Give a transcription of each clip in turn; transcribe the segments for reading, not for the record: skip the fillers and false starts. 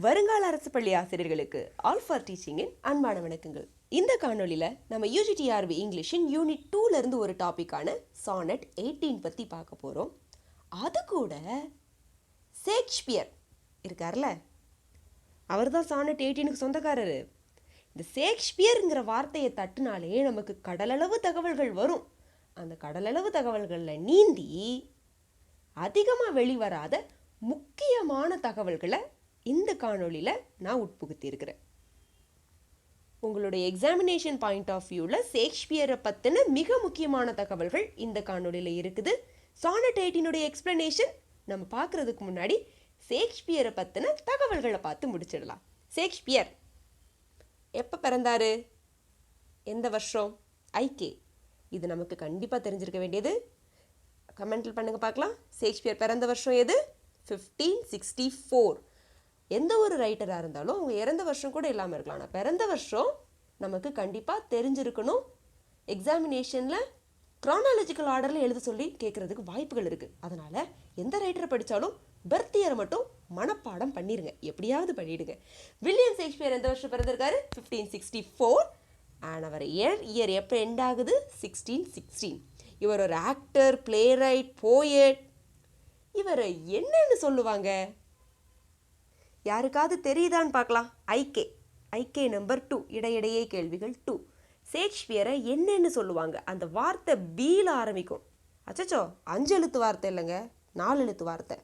வருங்கால அரசு பள்ளி ஆசிரியர்களுக்கு ஆல் ஃபார் டீச்சிங்கின் அன்பான வணக்கங்கள். இந்த காணொலியில் நம்ம யூஜிடிஆர்பி இங்கிலீஷின் யூனிட் 2லேருந்து ஒரு டாப்பிக்கான சானட் 18 பற்றி பார்க்க போகிறோம். அது கூட ஷேக்ஸ்பியர் இருக்கார்ல, அவர் தான் சானட் 18க்கு சொந்தக்காரர். இந்த ஷேக்ஸ்பியருங்கிற வார்த்தையை தட்டுனாலே நமக்கு கடலளவு தகவல்கள் வரும். அந்த கடலளவு தகவல்களில் நீந்தி அதிகமாக வெளிவராத முக்கியமான தகவல்களை இந்த காணொலியில் நான் உட்புகுத்தியிருக்கிறேன். உங்களுடைய எக்ஸாமினேஷன் பாயிண்ட் ஆஃப் வியூவில் ஷேக்ஸ்பியரை பற்றின மிக முக்கியமான தகவல்கள் இந்த காணொலியில் இருக்குது. சானட் 18 எக்ஸ்பிளனேஷன் நம்ம பார்க்குறதுக்கு முன்னாடி ஷேக்ஸ்பியரை பற்றின தகவல்களை பார்த்து முடிச்சிடலாம். ஷேக்ஸ்பியர் எப்போ பிறந்தாரு, எந்த வருஷம், ஐகே, இது நமக்கு கண்டிப்பாக தெரிஞ்சிருக்க வேண்டியது. கமெண்டில் பண்ணுங்க பார்க்கலாம். ஷேக்ஸ்பியர் பிறந்த வருஷம் எது? 1564. எந்த ஒரு ரைட்டராக இருந்தாலும் அவங்க இறந்த வருஷம் கூட இல்லாமல் இருக்கலாம், ஆனால் பிறந்த வருஷம் நமக்கு கண்டிப்பாக தெரிஞ்சிருக்கணும். எக்ஸாமினேஷனில் க்ரானாலஜிக்கல் ஆர்டரில் எழுத சொல்லி கேட்குறதுக்கு வாய்ப்புகள் இருக்குது. அதனால் எந்த ரைட்டரை படித்தாலும் பர்த் இயரை மட்டும் மனப்பாடம் பண்ணிடுங்க, எப்படியாவது பண்ணிவிடுங்க. வில்லியம் ஷேக்ஸ்பியர் எந்த வருஷம் பிறந்திருக்காரு? 1564. அண்ட் அவர் இயர் எப்போ எண்ட் ஆகுது? 1616. இவர் ஒரு ஆக்டர், பிளே ரைட், போயட். இவரை என்னன்னு சொல்லுவாங்க? யாருக்காவது தெரியுதான்னு பார்க்கலாம். ஐகே நம்பர் 2, இடையிடையே கேள்விகள் 2. ஷேக்ஸ்பியரை என்னன்னு சொல்லுவாங்க? அந்த வார்த்தை பீல ஆரம்பிக்கும். அச்சச்சோ, 5 எழுத்து வார்த்தை இல்லைங்க, 4 எழுத்து வார்த்தை.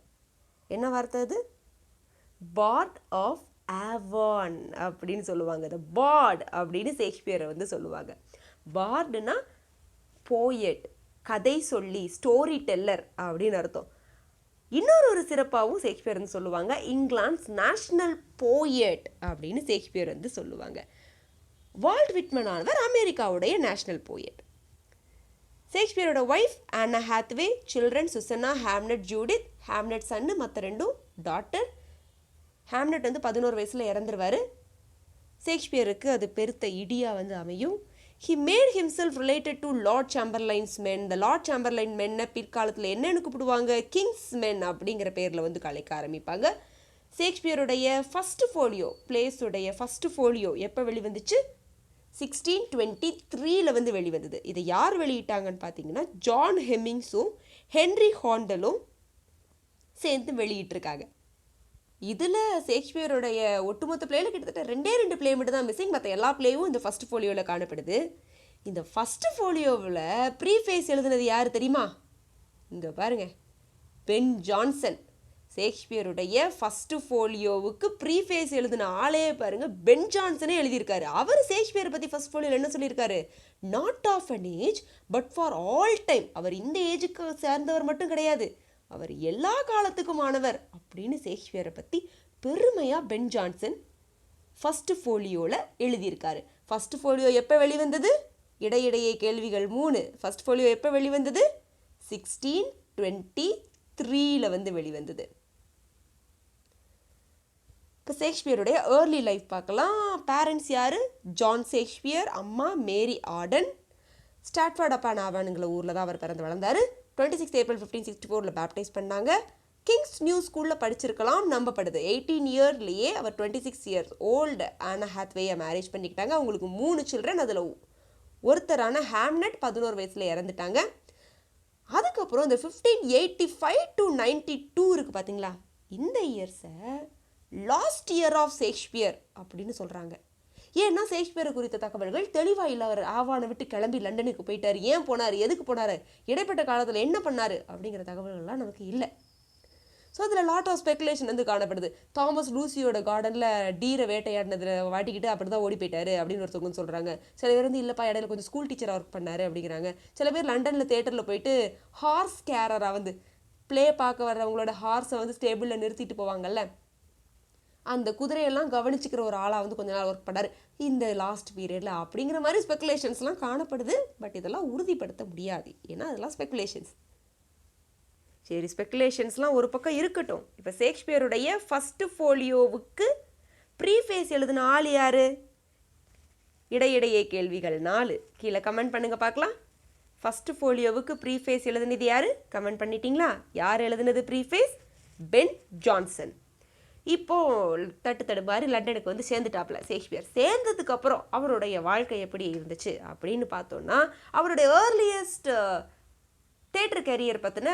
என்ன வார்த்தை அது? பாட் ஆஃப் ஆவான் அப்படின்னு சொல்லுவாங்க. த பாட் அப்படின்னு ஷேக்ஸ்பியரை சொல்லுவாங்க. பாட்னா போயட், கதை சொல்லி, ஸ்டோரி டெல்லர் அப்படின்னு அர்த்தம். இன்னொரு சிறப்பாகவும் ஷேக்ஸ்பியர் சொல்லுவாங்க. இங்கிலாண்ட்ஸ் நேஷ்னல் போயட் அப்படின்னு ஷேக்ஸ்பியர் சொல்லுவாங்க. வால்ட் விட்மன் ஆனவர் அமெரிக்காவுடைய நேஷ்னல் போயட். ஷேக்ஸ்பியரோட wife Anne Hathaway, children Susanna, Hamlet, Judith. Hamlet சன்னு, மற்ற 2 டாட்டர். ஹாம்லெட் 11 வயசில் இறந்துருவார். ஷேக்ஸ்பியருக்கு அது பெருத்த இடியாக அமையும். He made himself related to Lord Chamberlain's men. The Lord Chamberlain மென்னை பிற்காலத்தில் என்னென்னு கூப்பிடுவாங்க? கிங்ஸ் மென் அப்படிங்கிற பேரில் கலைக்க ஆரம்பிப்பாங்க. ஷேக்ஸ்பியருடைய ஃபஸ்ட்டு ஃபோலியோ, பிளேஸுடைய ஃபஸ்ட்டு ஃபோலியோ எப்போ வெளிவந்துச்சு? 1623 வெளிவந்தது. இதை யார் வெளியிட்டாங்கன்னு பார்த்தீங்கன்னா ஜான் ஹெமிங்ஸும் ஹென்ரி ஹாண்டலும் சேர்ந்து வெளியிட்டிருக்காங்க. இதில் ஷேக்ஸ்பியருடைய ஒட்டுமொத்த பிளேயில் கிட்டத்தட்ட 2 பிளே மட்டும் தான் மிஸ்ஸிங். மற்ற எல்லா பிளேயும் இந்த ஃபஸ்ட் ஃபோலியோவில் காணப்படுது. இந்த ஃபஸ்ட்டு ஃபோலியோவில் ப்ரீஃபேஸ் எழுதுனது யார் தெரியுமா? இங்கே பாருங்க, பென் ஜான்சன். ஷேக்ஸ்பியருடைய ஃபஸ்ட்டு ஃபோலியோவுக்கு ப்ரீஃபேஸ் எழுதின ஆளே பாருங்க, பென் ஜான்சனே எழுதியிருக்காரு. அவர் ஷேக்ஸ்பியரை பற்றி ஃபஸ்ட் ஃபோலியோவில் என்ன சொல்லியிருக்காரு? Not of an age but for all time. அவர் இந்த ஏஜுக்கு சேர்ந்தவர் மட்டும் கிடையாது, அவர் எல்லா காலத்துக்குமானவர் அப்படின்னு ஷேக்ஸ்பியரை பற்றி பெருமையாக பென் ஜான்சன் ஃபஸ்ட்டு ஃபோலியோவில் எழுதியிருக்காரு. ஃபஸ்ட்டு ஃபோலியோ எப்போ வெளிவந்தது? இடையிடையே கேள்விகள் 3. ஃபஸ்ட் ஃபோலியோ எப்போ வெளிவந்தது? 1623 வெளிவந்தது. இப்போ ஷேக்ஸ்பியருடைய ஏர்லி லைஃப் பார்க்கலாம். பேரண்ட்ஸ் யார்? ஜான் ஷேக்ஸ்பியர், அம்மா மேரி ஆர்டன். ஸ்டாட்ஃபோர்ட் அப்பான் ஆவானுங்கிற ஊரில் தான் அவர் பிறந்து வளர்ந்தார். 26 ஏப்ரல் 1564 பேப்டைஸ் பண்ணாங்க. கிங்ஸ் நியூ ஸ்கூலில் படிச்சிருக்கலாம் நம்பப்படுது. 18 இயர்லேயே அவர் 26 இயர்ஸ் ஓல்டு ஆனா ஹாத்வேயை மேரேஜ் பண்ணிக்கிட்டாங்க. அவங்களுக்கு 3 சில்ட்ரன். அதில் ஒருத்தரான ஹாம்லெட் 11 வயசில் இறந்துட்டாங்க. அதுக்கப்புறம் இந்த 1585 to 92 இருக்குது பார்த்தீங்களா, இந்த இயர்ஸை லாஸ்ட் இயர் ஆஃப் ஷேக்ஸ்பியர் அப்படின்னு சொல்கிறாங்க. ஏன்னா ஷேக்ஸ்பியரை குறித்த தகவல்கள் தெளிவாக இல்லை. அவர் ஆவானை விட்டு கிளம்பி லண்டனுக்கு போயிட்டார், ஏன் போனார், எதுக்கு போனார், இடைப்பட்ட காலத்தில் என்ன பண்ணார் அப்படிங்கிற தகவல்கள்லாம் நமக்கு இல்லை. ஸோ அதில் லாட் ஆஃப் ஸ்பெகுலேஷன் காணப்படுது. தாமஸ் லூசியோட கார்டனில் டீரை வேட்டையாடினதில் வாட்டிக்கிட்டு அப்படி தான் ஓடி போயிட்டாரு அப்படின்னு ஒருத்தவங்க சொல்கிறாங்க. சில பேர் இல்லைப்பா இடையில கொஞ்சம் ஸ்கூல் டீச்சராக ஒர்க் பண்ணார் அப்படிங்கிறாங்க. சில பேர் லண்டனில் தேட்டரில் போயிட்டு ஹார்ஸ் கேரராக ப்ளே பார்க்க வர்றவங்களோட ஹார்ஸை ஸ்டேபிளில் நிறுத்திட்டு போவாங்கல்ல, அந்த குதிரையெல்லாம் கவனிச்சிக்கிற ஒரு ஆளாக கொஞ்ச நாள் ஒர்க் பண்ணார் இந்த லாஸ்ட் பீரியடில் அப்படிங்கிற மாதிரி ஸ்பெகுலேஷன்ஸ்லாம் காணப்படுது. பட் இதெல்லாம் உறுதிப்படுத்த முடியாது, ஏன்னா அதெல்லாம் ஸ்பெகுலேஷன்ஸ். சரி, ஸ்பெகுலேஷன்ஸ்லாம் ஒரு பக்கம் இருக்கட்டும். இப்போ ஷேக்ஸ்பியருடைய ஃபஸ்ட்டு ஃபோலியோவுக்கு ப்ரீஃபேஸ் எழுதின ஆள் யார்? இடையிடையே கேள்விகள் 4. கீழே கமெண்ட் பண்ணுங்க பார்க்கலாம். ஃபஸ்ட்டு ஃபோலியோவுக்கு ப்ரீஃபேஸ் எழுதினது யார்? கமெண்ட் பண்ணிட்டீங்களா? யார் எழுதினது ப்ரீஃபேஸ்? Pen Johnson. இப்போது தட்டு தடுமாறி லண்டனுக்கு வந்து சேர்ந்துட்டாப்ல ஷேக்ஸ்பியர். சேர்ந்ததுக்கப்புறம் அவருடைய வாழ்க்கை எப்படி இருந்துச்சு அப்படின்னு பார்த்தோன்னா, அவருடைய ஏர்லியஸ்ட் தேட்டர் கேரியர் பற்றின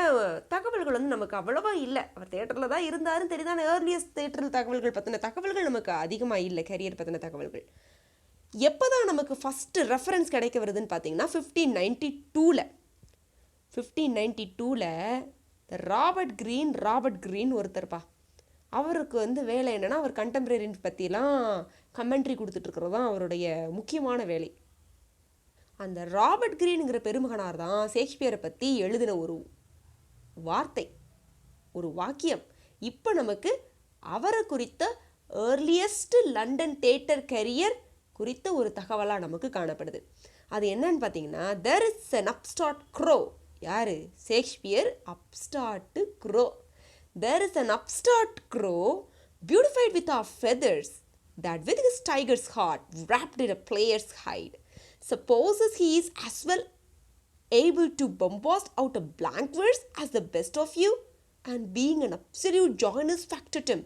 தகவல்கள் வந்து நமக்கு அவ்வளோவா இல்லை. அவர் தேட்டரில் தான் இருந்தாருன்னு தெரியுதான். ஏர்லியஸ்ட் தேட்டர் தகவல்கள் பற்றின தகவல்கள் நமக்கு அதிகமாக இல்லை. கேரியர் பற்றின தகவல்கள் எப்போ தான் நமக்கு ஃபஸ்ட்டு ரெஃபரன்ஸ் கிடைக்க வருதுன்னு பார்த்தீங்கன்னா 1592 ராபர்ட் கிரீன் ஒருத்தர்ப்பா. அவருக்கு வந்து வேலை என்னென்னா, அவர் கண்டெம்பரரி பற்றிலாம் கமெண்ட்ரி கொடுத்துட்ருக்கிறது தான் அவருடைய முக்கியமான வேலை. அந்த ராபர்ட் கிரீனுங்கிற பெருமகனார் தான் ஷேக்ஸ்பியரை பற்றி எழுதின ஒரு வார்த்தை, ஒரு வாக்கியம் இப்போ நமக்கு அவரை குறித்த ஏர்லியஸ்ட் லண்டன் தேட்டர் கரியர் குறித்த ஒரு தகவலாக நமக்கு காணப்படுது. அது என்னன்னு பார்த்தீங்கன்னா, there is an upstart crow. யார்? Shakespeare upstart crow. There is an upstart crow beautified with our feathers that with his tiger's heart wrapped in a player's hide supposes he is as well able to bombast out a blank verse as the best of you, and being an absolute joinous factotum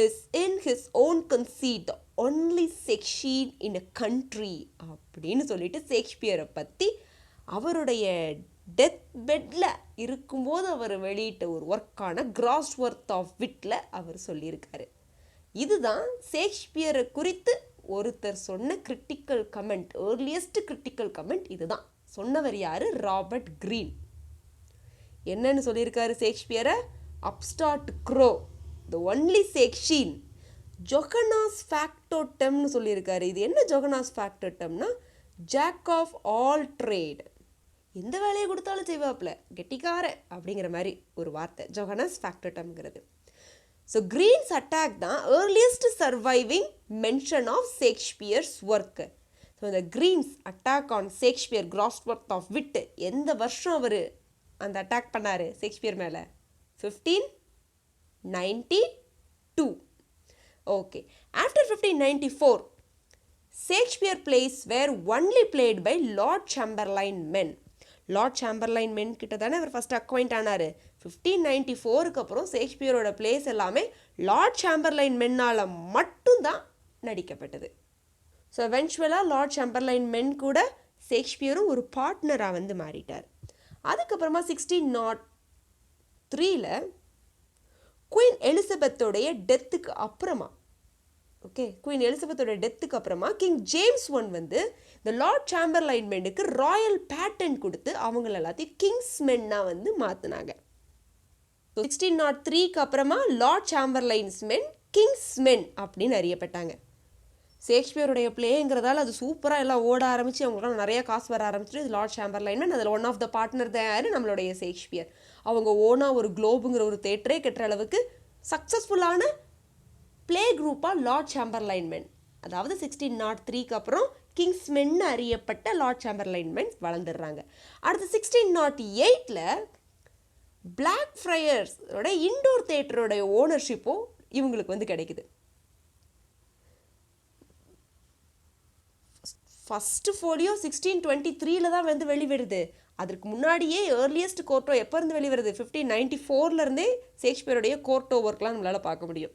is in his own conceit the only section in a country அப்படின்னு சொல்லிட்டு ஷேக்ஸ்பியரை பற்றி அவருடைய death பெட்டில் இருக்கும்போது அவர் வெளியிட்ட ஒரு ஒர்க்கான கிராஸ்வொர்த் of விட்டில் அவர் சொல்லியிருக்காரு. இதுதான் ஷேக்ஸ்பியரை குறித்து ஒருத்தர் சொன்ன critical comment, earliest critical comment. இதுதான் சொன்னவர் யார்? Robert Greene. என்னன்னு சொல்லியிருக்காரு ஷேக்ஸ்பியரை? Upstart crow, the only Shake-scene, Johannes ஃபேக்டோட்டம்னு சொல்லியிருக்காரு. இது என்ன ஜொகனாஸ் ஃபேக்டோட்டம்னா, ஜாக் ஆஃப் ஆல் ட்ரேட், எந்த வேலையை கொடுத்தாலும் செய்வாப்ல, கெட்டிக்கார அப்படிங்கிற மாதிரி ஒரு வார்த்தை ஜொகனாஸ் ஃபேக்டோட்டம்ங்கிறது. ஸோ கிரீன்ஸ் அட்டாக் தான் earliest surviving mention of Shakespeare's work. So இந்த Greene's attack on Shakespeare Groatsworth of wit, எந்த வருஷம் அவர் அந்த அட்டாக் பண்ணார் ஷேக்ஸ்பியர் மேலே? 1592. Okay. After 1594 Shakespeare plays were only played by Lord Chamberlain men. Lord Chamberlain men கிட்ட தானே அவர் ஃபஸ்ட் அக்வைண்ட் ஆனார். 1594க்கு அப்புறம் ஷேக்ஸ்பியரோட பிளேஸ் எல்லாமே லார்ட் சாம்பர்லைன் மென்னால் மட்டும்தான் நடிக்கப்பட்டது. ஸோ எவென்ச்சுவலாக லார்ட் சாம்பர்லைன் மென் கூட ஷேக்ஸ்பியரும் ஒரு பார்ட்னராக வந்து மாறிட்டார். அதுக்கப்புறமா 1603 குயின் எலிசபெத்தோடைய டெத்துக்கு அப்புறமா, ஓகே, குயின் எலிசபெத்தோட டெத்துக்கு அப்புறமா கிங் ஜேம்ஸ் I வந்து இந்த லார்ட் சாம்பர்லைன் மென்னுக்கு ராயல் பேட்டன் கொடுத்து அவங்கள எல்லாத்தையும் கிங்ஸ்மென்னாக வந்து மாற்றினாங்க. 1603க்கு அப்புறமா லார்ட் சாம்பர்லைன்ஸ் மென் கிங்ஸ்மென் அப்படின்னு அறியப்பட்டாங்க. ஷேக்ஸ்பியருடைய பிளேங்கிறதால அது சூப்பராக எல்லாம் ஓட ஆரம்பித்து அவங்களுக்குலாம் நிறைய காசு வர ஆரம்பிச்சிட்டு இது லார்ட் சாம்பர்லைன் மென். அதில் ஒன் ஆஃப் த பார்ட்னர் தான் யார்? நம்மளுடைய ஷேக்ஸ்பியர். அவங்க ஓனாக ஒரு குளோபுங்கிற ஒரு தேட்டரே கட்டுற அளவுக்கு சக்ஸஸ்ஃபுல்லான பிளே குரூப்பாக லார்ட் சாம்பர்லைன் மென், அதாவது 1603க்கு அப்புறம் கிங்ஸ்மென்னு அறியப்பட்ட லார்ட் சாம்பர்லைன் மென் வளர்ந்துடுறாங்க. அடுத்து 1608 பிளாக் ஃப்ரையர்ஸோட இண்டோர் தேட்டரோடைய ஓனர்ஷிப்பும் இவங்களுக்கு வந்து கிடைக்குது. ஃபஸ்ட்டு ஃபோலியோ 1623 தான் வந்து வெளிவருது. அதற்கு முன்னாடியே ஏர்லியஸ்ட் கோர்ட்டோ எப்போ இருந்து வெளிவருது? 1594 ஷேக்ஸ்பியருடைய கோர்ட்டோ ஒர்க்லாம் நம்மளால் பார்க்க முடியும்.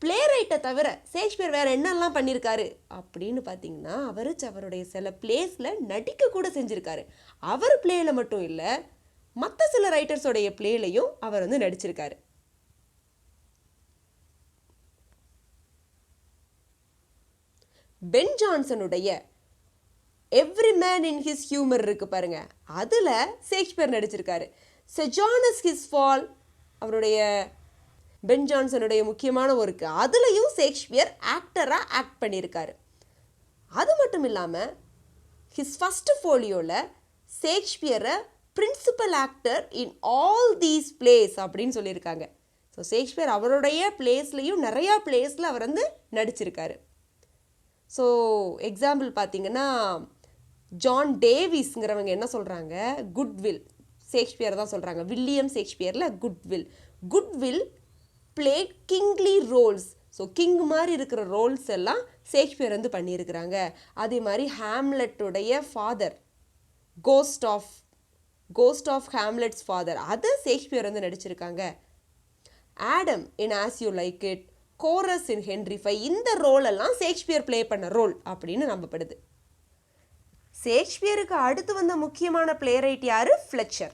பிளே ரைட்டை தவிர ஷேக்ஸ்பியர் வேறு என்னெல்லாம் பண்ணியிருக்காரு அப்படின்னு பார்த்தீங்கன்னா, அவருடைய சில பிளேஸில் நடிக்க கூட செஞ்சுருக்காரு. அவர் பிளேயில் மட்டும் இல்லை, மற்ற சில ரைட்டர்ஸோடைய பிளேலையும் அவர் வந்து நடிச்சிருக்காரு. பென் ஜான்சனுடைய Every Man in His Humour இருக்கு பாருங்க, அதில் ஷேக்ஸ்பியர் நடிச்சிருக்காரு. செஜானஸ் ஹிஸ் ஃபால் அவருடைய பென் ஜான்சனுடைய முக்கியமான ஒர்க்கு, அதுலேயும் ஷேக்ஸ்பியர் ஆக்டராக ஆக்ட் பண்ணியிருக்காரு. அது மட்டும் இல்லாமல் ஹிஸ் ஃபஸ்ட்டு ஃபோலியோவில் ஷேக்ஸ்பியரை principal actor in all these plays அப்படின்னு சொல்லியிருக்காங்க. ஸோ ஷேக்ஸ்பியர் அவருடைய பிளேஸ்லையும் நிறையா பிளேஸில் அவர் வந்து நடிச்சிருக்காரு. ஸோ எக்ஸாம்பிள் பார்த்தீங்கன்னா, ஜான் டேவிஸ்ங்கிறவங்க என்ன சொல்கிறாங்க, குட்வில் ஷேக்ஸ்பியர் தான் சொல்கிறாங்க. வில்லியம் ஷேக்ஸ்பியரில் good will play kingly roles. So king மாதிரி இருக்கிற ரோல்ஸ் எல்லாம் ஷேக்ஸ்பியர் வந்து பண்ணியிருக்கிறாங்க. அதே மாதிரி ஹேம்லெட்டுடைய father, ghost of Hamlet's father, அதை ஷேக்ஸ்பியர் வந்து நடிச்சிருக்காங்க. Adam in As you Like It, chorus in Henry Five, இந்த ரோல் எல்லாம் ஷேக்ஸ்பியர் ப்ளே பண்ண ரோல் அப்படின்னு நம்பப்படுது. ஷேக்ஸ்பியருக்கு அடுத்து வந்த முக்கியமான பிளேரைட் யாரு? ஃப்ளெச்சர்.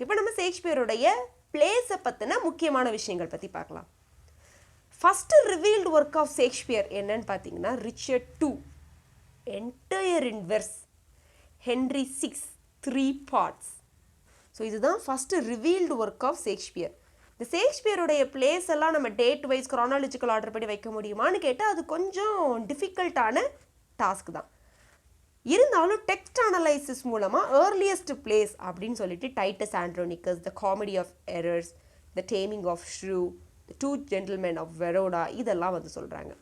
இப்போ நம்ம ஷேக்ஸ்பியருடைய பிளேஸை பற்றின முக்கியமான விஷயங்கள் பற்றி பார்க்கலாம். First revealed work of Shakespeare என்னன்னு பார்த்தீங்கன்னா Richard II, entire in verse, Henry VI, 3 parts. So இதுதான் first revealed work of Shakespeare. இந்த ஷேக்ஸ்பியருடைய பிளேஸ் எல்லாம் நம்ம டேட் வைஸ் க்ரானாலஜிக்கல் ஆர்டர் படி வைக்க முடியுமான்னு கேட்டால் அது கொஞ்சம் டிஃபிகல்ட்டான டாஸ்க் தான். இருந்தாலும் டெக்ஸ்ட் அனலைசிஸ் மூலமாக ஏர்லியஸ்ட் பிளேஸ் அப்படின்னு சொல்லிட்டு Titus Andronicus, the comedy of errors, the taming of shrew, the 2 gentlemen of Verona, இதெல்லாம் வந்து சொல்கிறாங்க.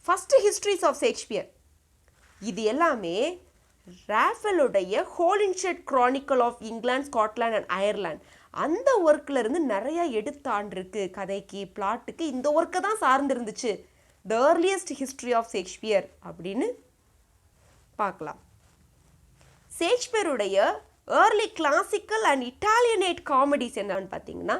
ஃபஸ்ட்டு ஹிஸ்ட்ரிஸ் ஆஃப் ஷேக்ஸ்பியர் இது எல்லாமே ராஃபெலுடைய Holinshed chronicle of England, Scotland and Ireland அந்த ஒர்க்கில் இருந்து நிறையா எடுத்தாண்டிருக்கு. கதைக்கு, பிளாட்டுக்கு இந்த ஒர்க்கை தான் சார்ந்திருந்துச்சு the earliest history of Shakespeare அப்படின்னு பார்க்கலாம். ஷேக்ஸ்பியருடைய early classical and Italianate comedies என்னன்னு பார்த்தீங்கன்னா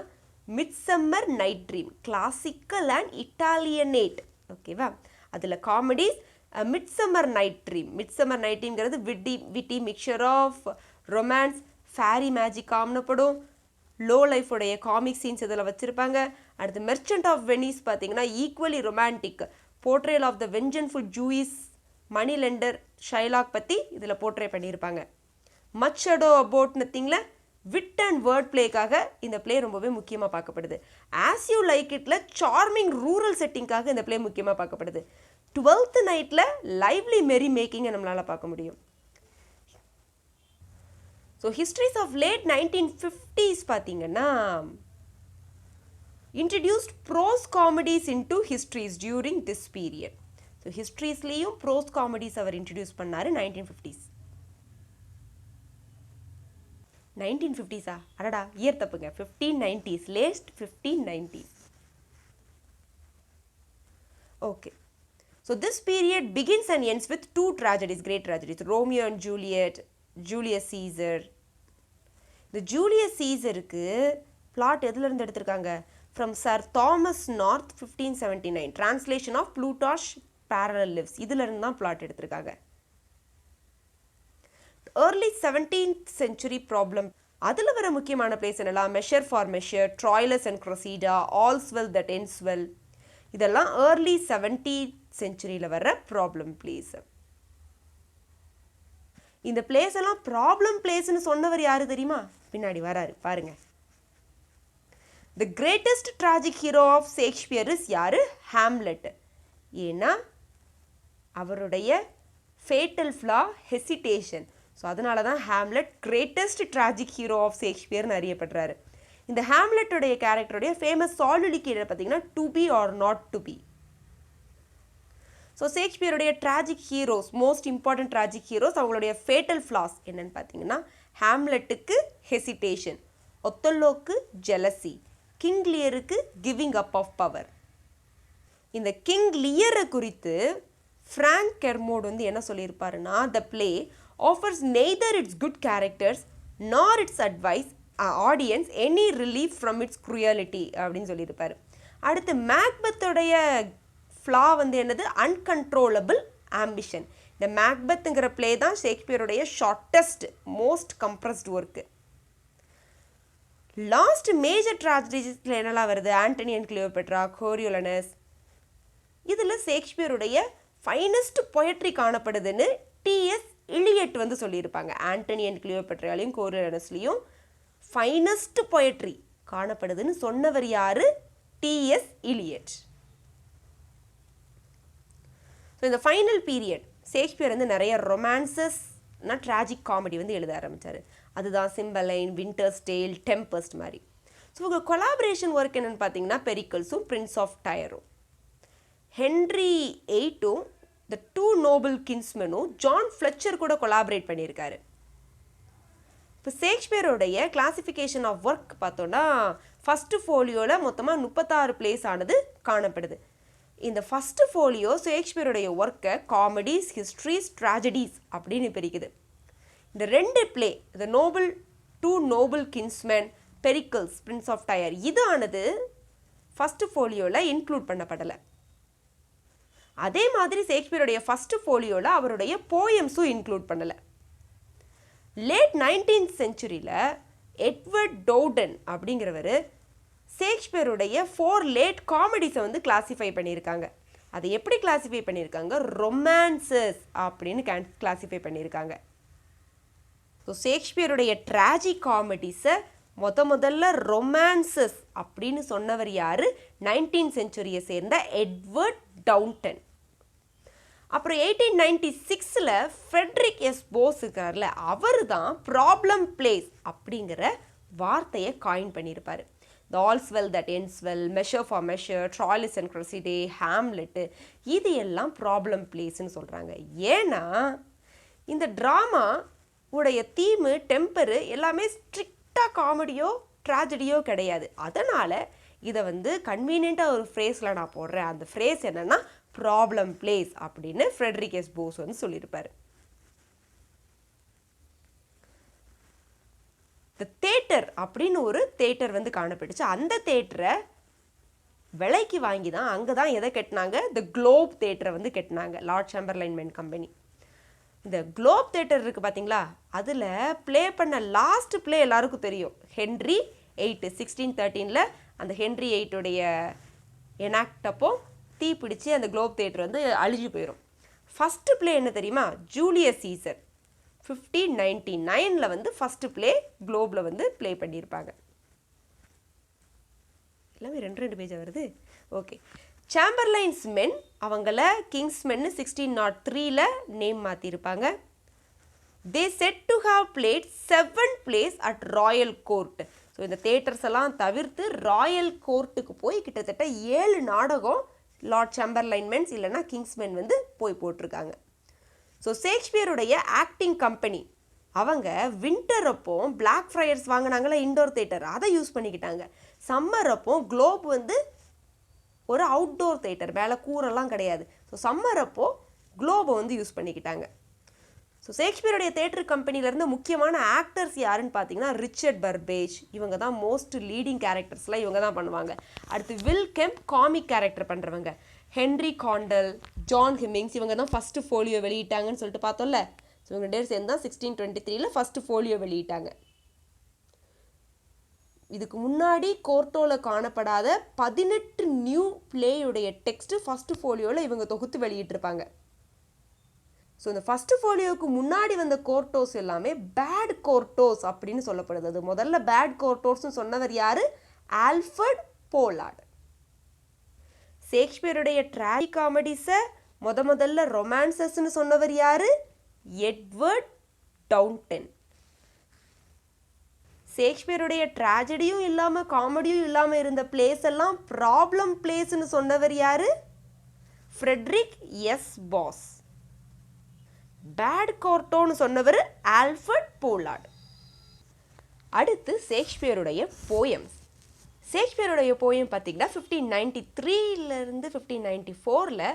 midsummer night dream, classical and Italianate, ஓகேவா? அதில் comedies midsummer night dream. Midsummer night ட்ரீம்ங்கிறது witty mixture of romance, fairy magic காம்னப்படும், லோ லைஃபுடைய காமிக் சீன்ஸ் இதில் வச்சுருப்பாங்க. அடுத்து மெர்ச்சன்ட் ஆஃப் வெனிஸ் பார்த்தீங்கன்னா equally romantic, portrayal of the vengeanceful Jewish, money lender, Shylock பற்றி இதில் போர்ட்ரே பண்ணியிருப்பாங்க. மச் அடோ அபவுட் நத்திங்கில் விட் அண்ட் வேர்ட் பிளேக்காக இந்த பிளே ரொம்பவே முக்கியமாக பார்க்கப்படுது. ஆஸ் யூ லைக் இட்ல சார்மிங் ரூரல் செட்டிங்காக இந்த பிளே முக்கியமாக பார்க்கப்படுது. 12th நைட்டில் லைவ்லி மெரி மேக்கிங்கை நம்மளால் பார்க்க முடியும். So histories of late 1950s பார்த்தீங்கன்னா introduced prose comedies into histories during this period. So ஹிஸ்ட்ரிஸ்லேயும் ப்ரோஸ் காமெடிஸ் அவர் இன்ட்ரடியூஸ் பண்ணார் 1950s. 1950s அடடா இயர் தப்புங்க, 1590s, last 1590s. Okay, so this period begins and ends with 2 tragedies, great tragedies, Romeo and Juliet, Julius Caesar. இந்த Julius சீசருக்கு plot எதுலேருந்து எடுத்திருக்காங்க? From Sir Thomas North, 1579, translation of Plutarch's parallel lives, இதிலிருந்து தான் plot எடுத்திருக்காங்க. early 17th century problem, அதில் வர முக்கியமான பிளேஸ் என்னெல்லாம்? Measure for measure, Troilus and Cressida, all's well that ends well, இதெல்லாம் early 17th centuryயில் வர ப்ராப்ளம் பிளேஸ். இந்த பிளேஸ் எல்லாம் ப்ராப்ளம் பிளேஸ்னு சொன்னவர் யாரு தெரியுமா? பின்னாடி வராரு பாருங்க. The greatest tragic hero of Shakespeare is யாரு? ஹாம்லெட். ஏன்னா அவருடைய ஃபேட்டல் ஃப்ளா ஹெசிடேஷன். ஸோ அதனால தான் Hamlet greatest tragic hero of ஷேக்ஸ்பியர்னு அறியப்படுறாரு. இந்த ஹாம்லெட்டுடைய கேரக்டருடைய ஃபேமஸ் சாலுலிக்கு பார்த்தீங்கன்னா to be or not to be. So ஷேக்ஸ்பியருடைய tragic heroes, most important tragic heroes, அவங்களுடைய ஃபேட்டல் ஃப்ளாஸ் என்னன்னு பார்த்தீங்கன்னா ஹாம்லெட்டுக்கு ஹெசிடேஷன், ஒத்தல்லோக்கு ஜெலசி, கிங் லியருக்கு கிவிங் அப் ஆஃப் பவர். இந்த கிங் லியரை குறித்து ஃப்ராங்க் கெர்மோட் வந்து என்ன சொல்லியிருப்பாருன்னா, the play offers neither its good characters nor its advice audience any relief from its cruelty அப்படின்னு சொல்லியிருப்பார். அடுத்து மேக்பெத்தோடைய ஃப்ளா வந்து என்னது? Uncontrollable ambition. இந்த மேக்பெத்துங்கிற பிளே தான் ஷேக்ஸ்பியருடைய shortest most compressed work. Last major ட்ராஜடிஸில் என்னெல்லாம் வருது? Antony and Cleopatra, Coriolanus. இதில் ஷேக்ஸ்பியருடைய ஃபைனஸ்ட் பொயட்ரி காணப்படுதுன்னு டிஎஸ் இலியட் வந்து சொல்லியிருப்பாங்க. ஆண்டனி அண்ட் கிளியோபெட்ராலையும் கோரியோலனஸ்லையும் ஃபைனஸ்ட் பொயட்ரி காணப்படுதுன்னு சொன்னவர் யாரு? T S Eliot. ஸோ இந்த ஃபைனல் பீரியட் ஷேக்ஸ்பியர் வந்து நிறைய ரொமான்சஸ்னா ட்ராஜிக் காமெடி வந்து எழுத ஆரம்பித்தார். அதுதான் சிம்பலைன், வின்டர்ஸ் டேல், டெம்பஸ்ட் மாதிரி. ஸோ உங்கள் கொலாபரேஷன் ஒர்க் என்னென்னு பார்த்தீங்கன்னா பெரிக்கல்ஸும் பிரின்ஸ் ஆஃப் டயரும், ஹென்ரி VIII, த 2 நோபல் கின்ஸ்மெனும், ஜான் ஃப்ளெச்சர் கூட கொலாபரேட் பண்ணியிருக்காரு. இப்போ ஷேக்ஸ்பியருடைய கிளாசிஃபிகேஷன் ஆஃப் ஒர்க் பார்த்தோன்னா ஃபஸ்ட்டு ஃபோலியோவில் மொத்தமாக 36 பிளேஸ் ஆனது காணப்படுது. இந்த ஃபஸ்ட்டு ஃபோலியோ ஷேக்ஸ்பியருடைய ஒர்க்கை காமெடிஸ், ஹிஸ்ட்ரிஸ், ட்ராஜடிஸ் அப்படின்னு பிரிக்குது. இந்த 2 play, the noble 2 noble kinsmen, Pericles, prince of Tyre, இது ஆனது ஃபஸ்ட்டு ஃபோலியோவில் இன்க்ளூட் பண்ணப்படலை. அதே மாதிரி ஷேக்ஸ்பியருடைய ஃபஸ்ட்டு ஃபோலியோவில் அவருடைய போயம்ஸும் இன்க்ளூட் பண்ணலை. லேட் 19th செஞ்சுரியில் எட்வர்ட் டவுடன் அப்படிங்கிறவர் ஷேக்ஸ்பியருடைய 4 லேட் காமெடிஸை வந்து கிளாஸிஃபை பண்ணியிருக்காங்க. அதை எப்படி கிளாஸிஃபை பண்ணியிருக்காங்க? ரொமான்சஸ் அப்படின்னு கிளாஸிஃபை பண்ணியிருக்காங்க. ஸோ ஷேக்ஸ்பியருடைய ட்ராஜிக் காமெடிஸை முதல்ல ரொமான்சஸ் அப்படின்னு சொன்னவர் யார்? 19th செஞ்சுரியை சேர்ந்த எட்வர்ட் டவுடன். அப்புறம் 1896 ஃப்ரெட்ரிக் எஸ் போஸ் இருக்கார்ல, அவர் தான் ப்ராப்ளம் பிளேஸ் அப்படிங்கிற வார்த்தையை காயின் பண்ணியிருப்பார். The all's well that ends well, measure for measure, Troilus and Cressida, Hamlet, இது எல்லாம் ப்ராப்ளம் பிளேஸ்ன்னு சொல்கிறாங்க. ஏன்னா இந்த ட்ராமா உடைய தீமு, டெம்பரு எல்லாமே ஸ்ட்ரிக்டாக காமெடியோ ட்ராஜடியோ கிடையாது. அதனால் இதை வந்து கன்வீனியண்ட்டாக ஒரு ஃப்ரேஸில் நான் போடுறேன். அந்த ஃப்ரேஸ் என்னென்னா ப்ராப்ளம் பிளேஸ் அப்படின்னு ஃப்ரெட்ரிக் எஸ் போஸ் வந்து சொல்லியிருப்பார். த தேட்டர் அப்படின்னு ஒரு தேட்டர் வந்து காணப்பட்டுச்சு. அந்த தேட்டரை விலைக்கு வாங்கி தான் அங்கே தான் எதை கட்டினாங்க? த குளோப் தேட்டரை வந்து கட்டினாங்க லார்ட் சேம்பர்லைன் மென் கம்பெனி. இந்த குளோப் தேட்டர் இருக்குது பார்த்தீங்களா, அதில் ப்ளே பண்ண லாஸ்ட் ப்ளே எல்லாருக்கும் தெரியும், ஹென்ரி 8 1613 அந்த ஹென்ரி 8 எனாக்ட் அப்போ தீ பிடிச்சி அந்த குளோப் தேட்டர் வந்து அழிஞ்சு போயிடும். ஃபஸ்ட்டு ப்ளே என்ன தெரியுமா? ஜூலியஸ் சீசர் 1599 வந்து ஃபஸ்ட்டு ப்ளே குளோபில் வந்து ப்ளே பண்ணியிருப்பாங்க. எல்லாமே 2 பேஜாக வருது. ஓகே. சேம்பர்லைன்ஸ் மென் அவங்கள கிங்ஸ் மென்னு 1603 நேம் மாற்றிருப்பாங்க. They said to have played 7 plays at royal court. So இந்த தேட்டர்ஸ் எல்லாம் தவிர்த்து ராயல் கோர்ட்டுக்கு போய் கிட்டத்தட்ட 7 நாடகம் லார்ட் சேம்பர்லைன் மென்ஸ் இல்லைனா கிங்ஸ்மென் வந்து போய் போட்டிருக்காங்க. ஸோ ஷேக்ஸ்பியருடைய ஆக்டிங் கம்பெனி அவங்க வின்டர் அப்போ பிளாக் ஃப்ரையர்ஸ் வாங்கினாங்களா இன்டோர் தேட்டர், அதை யூஸ் பண்ணிக்கிட்டாங்க. சம்மர் அப்போ குளோப் வந்து ஒரு அவுட்டோர் தேட்டர், மேலே கூரெல்லாம் கிடையாது. ஸோ சம்மர் அப்போ குளோபை வந்து யூஸ் பண்ணிக்கிட்டாங்க. ஸோ ஷேக்ஸ்பியருடைய தேட்டர் கம்பெனிலேருந்து முக்கியமான ஆக்டர்ஸ் யாருன்னு பார்த்தீங்கன்னா ரிச்சர்ட் பர்பேஜ், இவங்க தான் மோஸ்ட் லீடிங் கேரக்டர்ஸ்லாம் இவங்க தான் பண்ணுவாங்க. அடுத்து வில் கெம்ப் காமிக் கேரக்டர் பண்ணுறவங்க, ஹென்ரி காண்டல், ஜான் ஹிம்மிங்ஸ், இவங்க தான் ஃபஸ்ட்டு ஃபோலியோ வெளியிட்டாங்கன்னு சொல்லிட்டு பார்த்தோம்ல. ஸோ இவங்க டேர் சேர்ந்து தான் 1623 ஃபஸ்ட்டு ஃபோலியோ வெளியிட்டாங்க. இதுக்கு முன்னாடி கோர்ட்டோவில் காணப்படாத 18 நியூ பிளேயுடைய டெக்ஸ்ட்டு ஃபஸ்ட்டு ஃபோலியோவில் இவங்க தொகுத்து வெளியிட்டிருப்பாங்க. ஸோ இந்த ஃபஸ்ட்டு ஃபோலியோவுக்கு முன்னாடி வந்த கோர்ட்டோஸ் எல்லாமே பேட் கோர்ட்டோஸ் அப்படின்னு சொல்லப்படுது. அது முதல்ல பேட் கோர்ட்டோஸ்னு சொன்னவர் யார்? Alfred Pollard. ஷேக்ஸ்பியருடைய ட்ராஜிக் காமெடிஸை முதல்ல ரொமான்சஸ்ன்னு சொன்னவர் யார்? எட்வர்ட் டவுடன். ஷேக்ஸ்பியருடைய ட்ராஜடியும் இல்லாமல் காமெடியும் இல்லாமல் இருந்த பிளேஸ் எல்லாம் ப்ராப்ளம் பிளேஸ்ன்னு சொன்னவர் யார்? Frederick S Bass. பேட் கோர்ட்டோன்னு சொன்னவர் ஆல்ஃபர்ட் போலார்ட். அடுத்து ஷேக்ஸ்பியருடைய போயம்ஸ். ஷேக்ஸ்பியருடைய போயம் பார்த்திங்கன்னா 1593 1594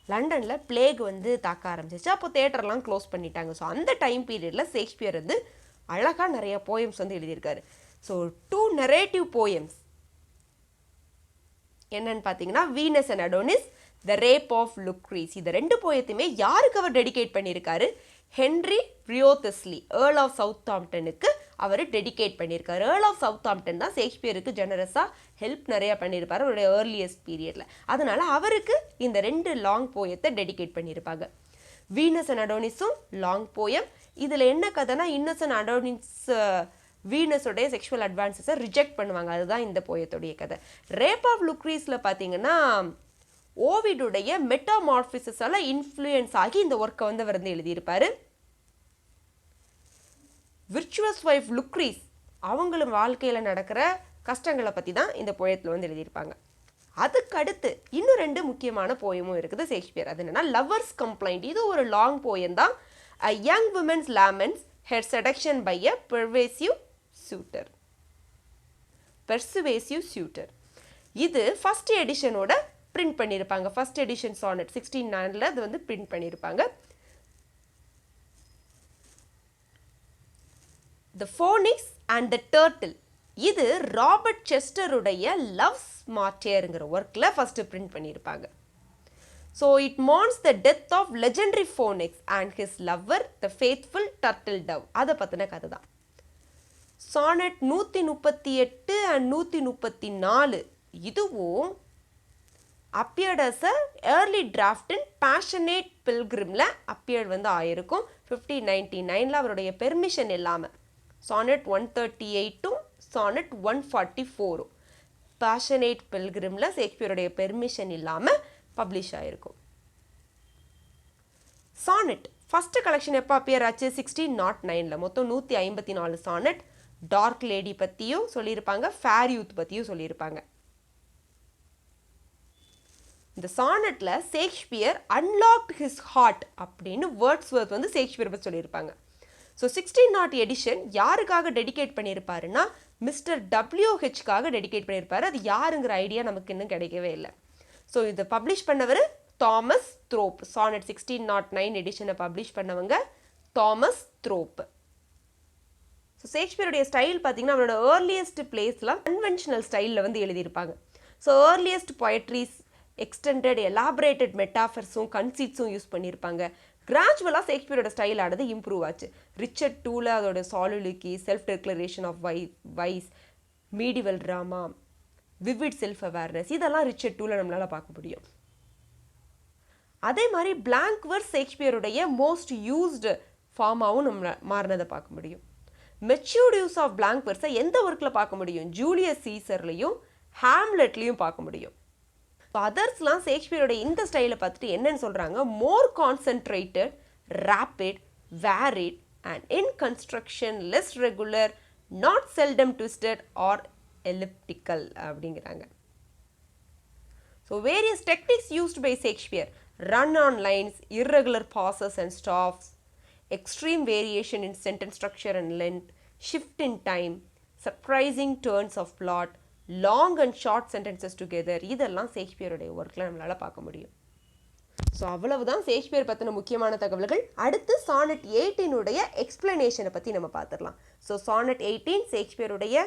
லண்டனில் பிளேக் வந்து தாக்க ஆரம்பிச்சிச்சு. அப்போ தேட்டர்லாம் க்ளோஸ் பண்ணிட்டாங்க. ஸோ அந்த டைம் பீரியடில் ஷேக்ஸ்பியர் வந்து அழகாக நிறைய போயம்ஸ் வந்து எழுதியிருக்காரு. ஸோ 2 நரேட்டிவ் போயம்ஸ் என்னன்னு பார்த்தீங்கன்னா Venus and Adonis, the rape of Lucrece. இந்த 2 போயத்தையுமே யாருக்கு அவர் டெடிகேட் பண்ணியிருக்காரு? ஹென்ரி ரியோதெஸ்லி, ஏர்ல் ஆஃப் சவுத்தாம்ப்டனுக்கு அவர் டெடிகேட் பண்ணியிருக்காரு. ஏர்ல் ஆஃப் சவுத்தாம்ப்டன் தான் ஷேக்ஸ்பியருக்கு ஜெனரஸாக ஹெல்ப் நிறையா பண்ணியிருப்பார் அவருடைய ஏர்லியஸ்ட் பீரியடில். அதனால் அவருக்கு இந்த 2 லாங் போயத்தை டெடிகேட் பண்ணியிருப்பாங்க. வீனஸ் அண்ட் அடோனிஸும் லாங் போயம். இதில் என்ன கதைனா இன்னசென்ட் அடோனிஸ் வீனஸோடைய செக்ஷுவல் அட்வான்ஸஸை ரிஜெக்ட் பண்ணுவாங்க. அதுதான் இந்த போயத்துடைய கதை. ரேப் ஆஃப் லுக்ரீஸில் பார்த்தீங்கன்னா ஓவிடுடைய மெட்டாமார்பிசஸால் இன்ஃப்ளூயன்ஸ் ஆகி இந்த ஒர்க்கை வந்து அவர் வந்து எழுதியிருப்பார். விர்ச்சுவஸ் வைஃப் லுக்ரீஸ் அவங்களும் வாழ்க்கையில் நடக்கிற கஷ்டங்களை பற்றி தான் இந்த போயத்தில் வந்து எழுதியிருப்பாங்க. அதுக்கு அடுத்து இன்னும் 2 முக்கியமான போயமும் இருக்குது ஷேக்ஸ்பியர். அது என்னன்னா லவ்வர்ஸ் கம்ப்ளைண்ட். இது ஒரு லாங் போயம் தான். A young woman's laments, her seduction by a persuasive suitor. இது ஃபர்ஸ்ட் எடிஷனோட பிரிண்ட் பண்ணியிருப்பாங்க. ஃபர்ஸ்ட் எடிஷன் சானட் 1609 அது வந்து பிரிண்ட் பண்ணியிருப்பாங்க. The Phoenix and the Turtle இது ராபர்ட் செஸ்டருடைய லவ் ஸ்மார்ட்டியருங்கிற ஒர்க்கில் ஃபஸ்ட்டு பிரிண்ட் பண்ணியிருப்பாங்க. So it mourns the death of legendary phoenix and his lover the faithful turtle dove. அதை பற்றின கதை தான். சானட் 138 அண்ட் 134 இதுவும் appeared as a early draft in Passionate Pilgrimல appeared வந்து ஆயிருக்கும் 1599ல அவருடைய பெர்மிஷன் இல்லாமல். சானட் 138 சானட் 144 Passionate Pilgrimல ஷேக்ஸ்பியருடைய பெர்மிஷன் இல்லாமல் பப்ளிஷ் ஆயிருக்கும். சானட் ஃபர்ஸ்ட் கலெக்ஷன் எப்போ அப்பியர் ஆச்சு? 1609ல. மொத்தம் 154 சானட். டார்க் லேடி பற்றியும் சொல்லியிருப்பாங்க, ஃபேர் யூத் பற்றியும் சொல்லியிருப்பாங்க. இந்த சானட்ல ஷேக்ஸ்பியர் அன்லாக்ட் ஹிஸ் ஹார்ட் அப்படின்னு வேர்ட்ஸ்வொர்த் வந்து ஷேக்ஸ்பியர் பற்றி சொல்லியிருப்பாங்க. ஸோ 1600 எடிஷன் யாருக்காக டெடிகேட் பண்ணியிருப்பாருன்னா மிஸ்டர் WH டெடிகேட் பண்ணியிருப்பாரு. அது யாருங்கிற ஐடியா நமக்கு இன்னும் கிடைக்கவே இல்லை. ஸோ இதை பப்ளிஷ் பண்ணவர் தாமஸ் த்ரோப். சானட் 1609 எடிஷனை பப்ளிஷ் பண்ணவங்க தாமஸ் த்ரோப். ஸோ ஷேக்ஸ்பியருடைய ஸ்டைல் பார்த்தீங்கன்னா அவரோட ஏர்லியஸ்ட் பிளேஸ்லாம் கன்வென்ஷனல் ஸ்டைலில் வந்து எழுதியிருப்பாங்க. So earliest poetries extended elaborated மெட்டாஃபர்ஸும் கன்சீட்ஸும் யூஸ் பண்ணியிருப்பாங்க. கிராஜுவலாக ஷேக்ஸ்பியரோட ஸ்டைல் ஆனது இம்ப்ரூவ் ஆச்சு. ரிச்சர்ட் டூவில் அதோட soliloquy, self declaration of vice, medieval drama, vivid self awareness, இதெல்லாம் ரிச்சர்ட் டூவில் நம்மளால் பார்க்க முடியும். அதே மாதிரி பிளாங்க் வேர்ஸ் ஷேக்ஸ்பியருடைய மோஸ்ட் யூஸ்டு ஃபார்மாகவும் நம்ம மாறினதை பார்க்க முடியும். மெச்சூர்ட் யூஸ் ஆஃப் பிளாங்க் வேர்ஸை எந்த ஒர்க்கில் பார்க்க முடியும்? ஜூலியஸ் சீசர்லையும் ஹாம்லெட்லையும் பார்க்க முடியும். அதர்ஸ்லாம் ஷேக்ஸ்பியரோட இந்த ஸ்டைலை பார்த்துட்டு என்னன்னு சொல்கிறாங்க? More concentrated, rapid, varied and in construction, less regular, not seldom twisted or elliptical அப்படிங்கிறாங்க. So various techniques used by Shakespeare: run on lines, irregular pauses and stops, extreme variation in sentence structure and length, shift in time, surprising turns of plot, long and short sentences together, இதெல்லாம் ஷேக்ஸ்பியருடைய ஒர்க்கில் நம்மளால் பார்க்க முடியும். So அவ்வளவுதான் Shakespeare பற்றின முக்கியமான தகவல்கள். அடுத்து சானட் 18 எக்ஸ்பிளனேஷனை பற்றி நம்ம பார்த்துடலாம். ஸோ சானட் 18 ஷேக்ஸ்பியருடைய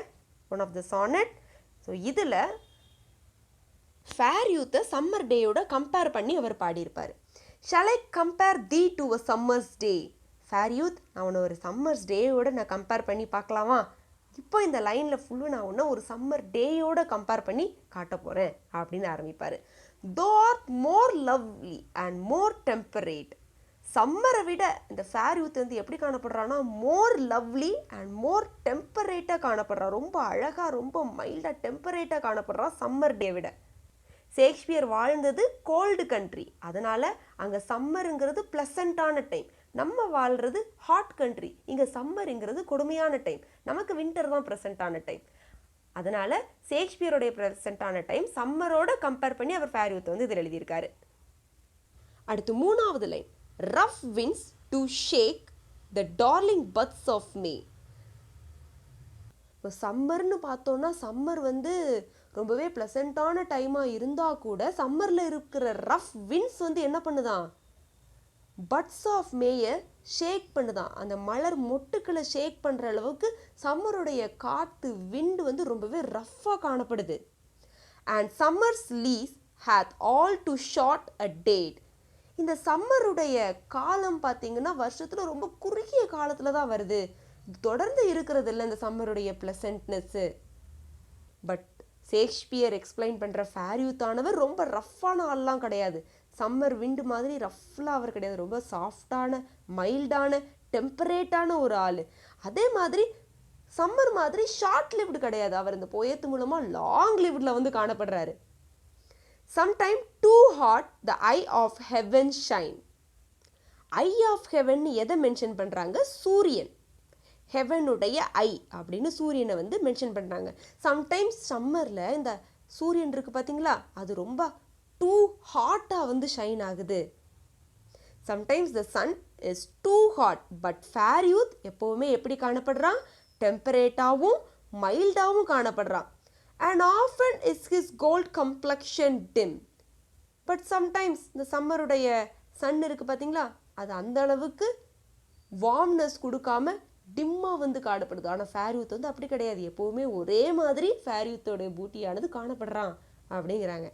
one of the sonnet. So இதில் ஃபேர் யூத்தை சம்மர் டேயோட கம்பேர் பண்ணி அவர் பாடியிருப்பார். Shall I compare thee to a summer's day? Fair youth, நான் உன்னை ஒரு சம்மர்ஸ் டேயோட நான் கம்பேர் பண்ணி பார்க்கலாமா? இப்போ இந்த லைனில் ஃபுல்லும் நான் உன்னை ஒரு சம்மர் டேயோட கம்பேர் பண்ணி காட்ட போகிறேன் அப்படின்னு ஆரம்பிப்பார். Thou art more lovely and more temperate. சம்மரை விட இந்த ஃபேர் யூத் வந்து எப்படி காணப்படுறான்னா மோர் லவ்லி அண்ட் மோர் டெம்பரேட்டாக காணப்படுறா. ரொம்ப அழகாக, ரொம்ப மைல்டாக, டெம்பரேட்டாக காணப்படுறா சம்மர் டே விட. ஷேக்ஸ்பியர் வாழ்ந்தது கோல்டு கண்ட்ரி, அதனால் அங்கே சம்மருங்கிறது ப்ளசண்ட்டான டைம். நம்ம வாழ்கிறது ஹாட் கண்ட்ரி, இங்கே சம்மருங்கிறது கொடுமையான டைம். நமக்கு வின்டர் தான் ப்ரெசண்ட்டான டைம். அதனால் ஷேக்ஸ்பியருடைய ப்ரெசண்ட்டான டைம் சம்மரோட கம்பேர் பண்ணி அவர் ஃபேர் யூத்தை வந்து இதில் எழுதியிருக்காரு. அடுத்து 3வது line, rough winds do shake the darling buds of May. இப்போ சம்மர்னு பார்த்தோன்னா சம்மர் வந்து ரொம்பவே ப்ளசண்ட்டான டைமாக இருந்தால் கூட சம்மரில் இருக்கிற ரஃப் விண்ட்ஸ் வந்து என்ன பண்ணுதான்? பட்ஸ் ஆஃப் மேயை ஷேக் பண்ணுதான். அந்த மலர் மொட்டுக்களை ஷேக் பண்ணுற அளவுக்கு சம்மருடைய காற்று விண்டு வந்து ரொம்பவே ரஃப்பாக காணப்படுது. And summer's lease hath all too short a date. இந்த சம்மருடைய காலம் பார்த்தீங்கன்னா வருஷத்தில் ரொம்ப குறுகிய காலத்தில் தான் வருது, தொடர்ந்து இருக்கிறது இல்லை இந்த சம்மருடைய ப்ளசன்ட்னஸ்ஸு. பட் ஷேக்ஸ்பியர் எக்ஸ்பிளைன் பண்ணுற ஃபேர் யூத்தானவர் ரொம்ப ரஃப்பான ஆள்லாம் கிடையாது. சம்மர் விண்டு மாதிரி ரஃப்லாம் அவர் கிடையாது. ரொம்ப சாஃப்டான, மைல்டான, டெம்பரேட்டான ஒரு ஆள். அதே மாதிரி சம்மர் மாதிரி ஷார்ட் லிவ்டு கிடையாது. அவர் இந்த போயத்து மூலமாக லாங் லிவ்டில் வந்து காணப்படுறாரு. Sometime too hot the eye of heaven shine. Eye of heaven எதை மென்ஷன் பண்ணுறாங்க? சூரியன். ஹெவனுடைய ஐ அப்படின்னு சூரியனை வந்து மென்ஷன் பண்ணுறாங்க. சம்டைம்ஸ் சம்மரில் இந்த சூரியன் இருக்குது பார்த்தீங்களா, அது ரொம்ப டூ ஹாட்டாக வந்து ஷைன் ஆகுது. Sometimes the sun is too hot. But fair youth எப்போவுமே எப்படி காணப்படுறான்? டெம்பரேட்டாகவும் மைல்டாகவும் காணப்படுறான். And often is his gold complexion dim. But sometimes இந்த சம்மருடைய சன் இருக்குது பார்த்தீங்களா, அது அந்த அளவுக்கு வார்ம்னஸ் கொடுக்காம டிம்மாக வந்து காணப்படுது. ஆனால் ஃபேர்யூத் வந்து அப்படி கிடையாது, எப்போவுமே ஒரே மாதிரி ஃபேர்யூத்தோட பியூட்டியானது காணப்படுறான் அப்படிங்கிறாங்க.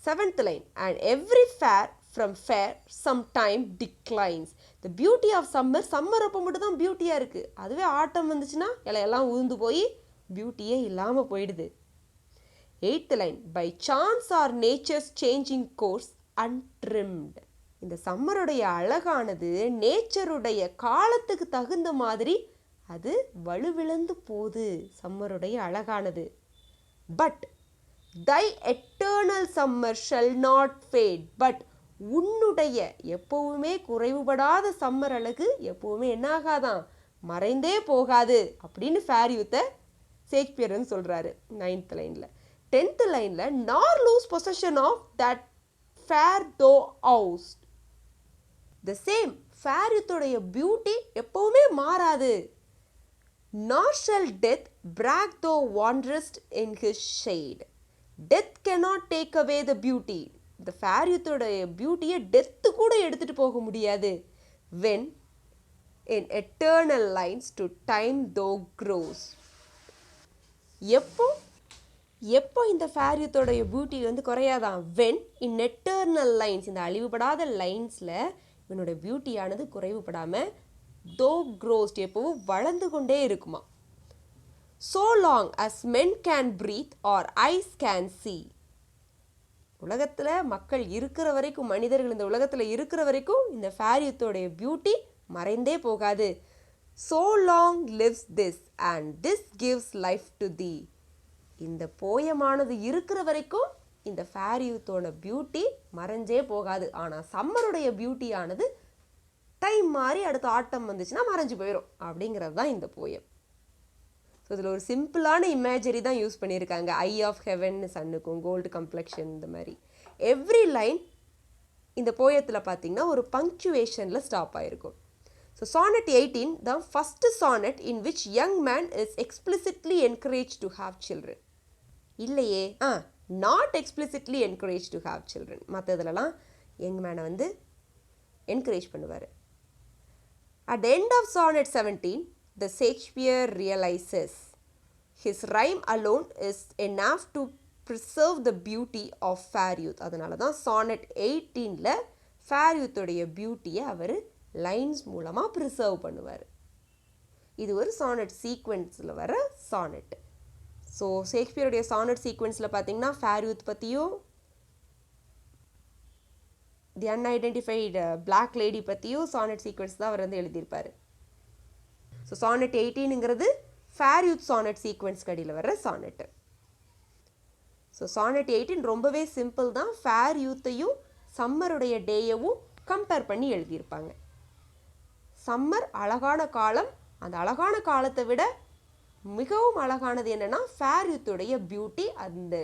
7th line, and every fair from fair sometime declines. The beauty of summer, summer அப்போ மட்டும் தான் பியூட்டியாக இருக்குது, அதுவே ஆட்டம் வந்துச்சுன்னா இலையெல்லாம் உதிர்ந்து போய் பியூட்டியே இல்லாமல் போயிடுது. 8th line, by chance or nature's changing course untrimmed. இந்த சம்மருடைய அழகானது நேச்சருடைய காலத்துக்கு தகுந்த மாதிரி அது வலுவிழந்து போகுது, சம்மருடைய அழகானது. But thy eternal summer shall not fade. But உன்னுடைய எப்பவுமே குறைவுபடாத சம்மர் அழகு எப்பவுமே என்ன ஆகாதான், மறைந்தே போகாது அப்படின்னு ஃபேர்யூத்தை ஷேக்ஸ்பியர் வந்து சொல்கிறாரு 9th லைனில். 10th லைனில், nor lose possession of that fair though oust. the same, ஃபேர்யூத்தோடைய பியூட்டி எப்பவுமே மாறாது. nor shall death brag though wanderest in his shade. Death cannot take away the beauty. இந்த ஃபேர்யூத்தோடைய பியூட்டியை டெத்து கூட எடுத்துகிட்டு போக முடியாது. when in eternal lines to time though grows. எப்போ இந்த ஃபேர்யூத்தோடைய பியூட்டி வந்து குறையாதான், when in eternal lines, இந்த அழிவுபடாத லைன்ஸில் இவனோட பியூட்டியானது குறைவுபடாமல் though grows, எப்பவும் வளர்ந்து கொண்டே இருக்குமா. so long as men can breathe or eyes can see. உலகத்தில் மக்கள் இருக்கிற வரைக்கும், மனிதர்கள் இந்த உலகத்தில் இருக்கிற வரைக்கும் இந்த ஃபேர்யூத்தோடைய பியூட்டி மறைந்தே போகாது. so long lives this and this gives life to thee. இந்த போயமானது இருக்கிற வரைக்கும் இந்த ஃபேர்யூத்தோட பியூட்டி மறைஞ்சே போகாது. ஆனால் சம்மருடைய பியூட்டியானது டைம் மாறி அடுத்த ஆட்டம் வந்துச்சுன்னா மறைஞ்சு போயிடும் அப்படிங்கிறது தான் இந்த போயம். ஸோ இதில் ஒரு சிம்பிளான இமேஜரி தான் யூஸ் பண்ணியிருக்காங்க. ஐ ஆஃப் ஹெவன் சன்னுக்கும் கோல்டு கம்ப்ளெக்ஷன் இந்த மாதிரி. எவ்ரி லைன் இந்த போயத்தில் பார்த்தீங்கன்னா ஒரு பங்க்சுவேஷனில் ஸ்டாப் ஆகிருக்கும். So sonnet 18 the first sonnet in which young man is explicitly encouraged to have children. இல்லையே, not explicitly encouraged to have children. மற்றதுலலாம் யங் மேனை வந்து என்கரேஜ் பண்ணுவார். At the end of sonnet 17, the Shakespeare realizes his rhyme alone is enough to preserve the beauty of fair youth. அதனால தான் sonnet 18ல் fair youthோடைய பியூட்டியை அவர் லைன்ஸ் மூலமாக ப்ரிசர்வ் பண்ணுவார். இது ஒரு சானட் சீக்வென்ஸில் வர சானட். ஸோ ஷேக்ஸ்பியருடைய சானட் சீக்வென்ஸில் பார்த்தீங்கன்னா ஃபேர் யூத் பற்றியும் தி அன்ஐடென்டிஃபைடு பிளாக் லேடி பற்றியும் சானட் சீக்வென்ஸ் தான் அவர் வந்து எழுதியிருப்பார். ஸோ சானட் 18ங்கிறது ஃபேர் யூத் சானட் சீக்வென்ஸ் கடியில் வர்ற சானட்டு. ஸோ சானட் 18 ரொம்பவே சிம்பிள் தான். ஃபேர் யூத்தையும் சம்மருடைய டேயவும் கம்பேர் பண்ணி எழுதியிருப்பாங்க. சம்மர் அழகான காலம், அந்த அழகான காலத்தை விட மிகவும் அழகானது என்னென்னா ஃபேர் யூத்தோடைய பியூட்டி. அந்த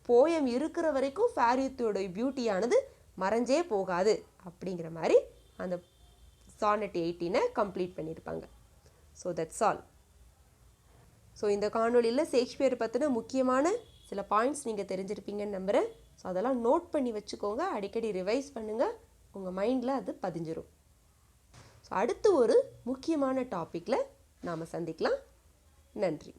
போயம் இருக்கிற வரைக்கும் ஃபேர் யூத்தோடைய பியூட்டியானது மறைஞ்சே போகாது அப்படிங்கிற மாதிரி அந்த சானட் 18 கம்ப்ளீட் பண்ணியிருப்பாங்க. So that's all. ஸோ இந்த காணொலியில் ஷேக்ஸ்பியர் பற்றின முக்கியமான சில பாயிண்ட்ஸ் நீங்கள் தெரிஞ்சிருப்பீங்கன்னு நம்புகிறேன். ஸோ அதெல்லாம் நோட் பண்ணி வச்சுக்கோங்க, அடிக்கடி ரிவைஸ் பண்ணுங்கள், உங்கள் மைண்டில் அது பதிஞ்சிரும். ஸோ அடுத்து ஒரு முக்கியமான டாப்பிக்கில் நாம் சந்திக்கலாம். நன்றி.